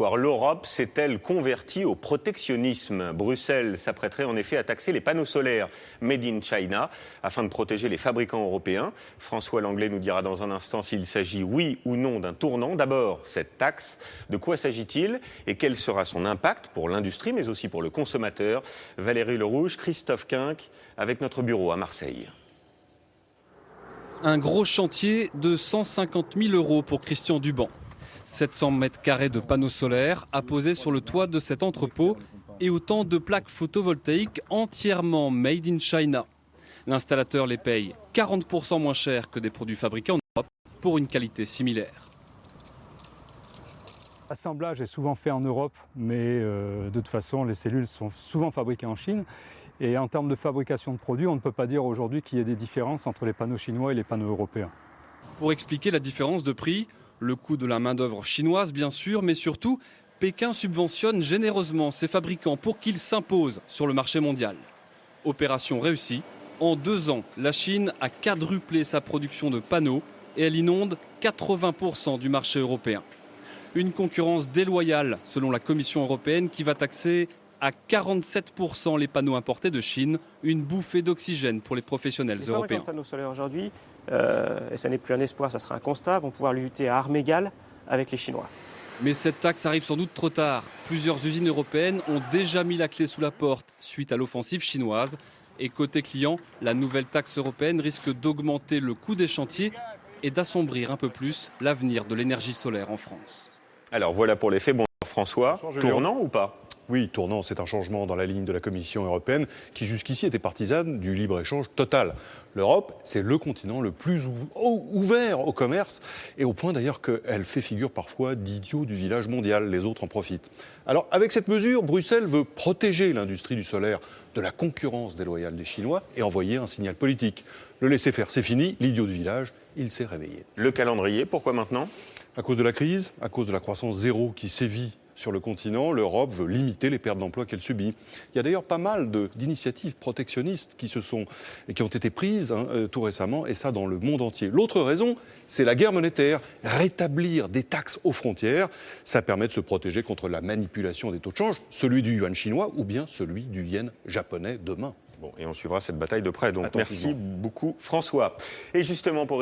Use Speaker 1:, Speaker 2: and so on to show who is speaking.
Speaker 1: L'Europe s'est-elle convertie au protectionnisme? Bruxelles s'apprêterait en effet à taxer les panneaux solaires made in China afin de protéger les fabricants européens. François Langlais nous dira dans un instant s'il s'agit oui ou non d'un tournant. D'abord, cette taxe, de quoi s'agit-il et quel sera son impact pour l'industrie mais aussi pour le consommateur? Valérie Lerouge, Christophe Quinck avec notre bureau à Marseille.
Speaker 2: Un gros chantier de 150 000 € pour Christian Duban. 700 mètres carrés de panneaux solaires apposés sur le toit de cet entrepôt et autant de plaques photovoltaïques entièrement made in China. L'installateur les paye 40% moins cher que des produits fabriqués en Europe pour une qualité similaire.
Speaker 3: L'assemblage est souvent fait en Europe, mais de toute façon, les cellules sont souvent fabriquées en Chine. Et en termes de fabrication de produits, on ne peut pas dire aujourd'hui qu'il y ait des différences entre les panneaux chinois et les panneaux européens.
Speaker 2: Pour expliquer la différence de prix, le coût de la main-d'œuvre chinoise, bien sûr, mais surtout, Pékin subventionne généreusement ses fabricants pour qu'ils s'imposent sur le marché mondial. Opération réussie. En 2 ans, la Chine a quadruplé sa production de panneaux et elle inonde 80% du marché européen. Une concurrence déloyale, selon la Commission européenne, qui va taxer à 47% les panneaux importés de Chine, une bouffée d'oxygène pour les professionnels européens.
Speaker 4: Les panneaux solaires aujourd'hui, et ça n'est plus un espoir, ça sera un constat, vont pouvoir lutter à armes égales avec les Chinois.
Speaker 2: Mais cette taxe arrive sans doute trop tard. Plusieurs usines européennes ont déjà mis la clé sous la porte suite à l'offensive chinoise. Et côté client, la nouvelle taxe européenne risque d'augmenter le coût des chantiers et d'assombrir un peu plus l'avenir de l'énergie solaire en France.
Speaker 1: Alors voilà pour les faits. Bon, François, tournant ou pas?
Speaker 5: Oui, tournant, c'est un changement dans la ligne de la Commission européenne qui jusqu'ici était partisane du libre-échange total. L'Europe, c'est le continent le plus ouvert au commerce et au point d'ailleurs qu'elle fait figure parfois d'idiot du village mondial. Les autres en profitent. Alors avec cette mesure, Bruxelles veut protéger l'industrie du solaire de la concurrence déloyale des Chinois et envoyer un signal politique. Le laisser-faire, c'est fini. L'idiot du village, il s'est réveillé.
Speaker 1: Le calendrier, pourquoi maintenant?
Speaker 5: À cause de la crise, à cause de la croissance zéro qui sévit sur le continent, l'Europe veut limiter les pertes d'emplois qu'elle subit. Il y a d'ailleurs pas mal d'initiatives protectionnistes qui ont été prises tout récemment, et ça dans le monde entier. L'autre raison, c'est la guerre monétaire. Rétablir des taxes aux frontières, ça permet de se protéger contre la manipulation des taux de change, celui du yuan chinois ou bien celui du yen japonais demain.
Speaker 1: Bon, et on suivra cette bataille de près. Donc merci beaucoup François. Et justement pour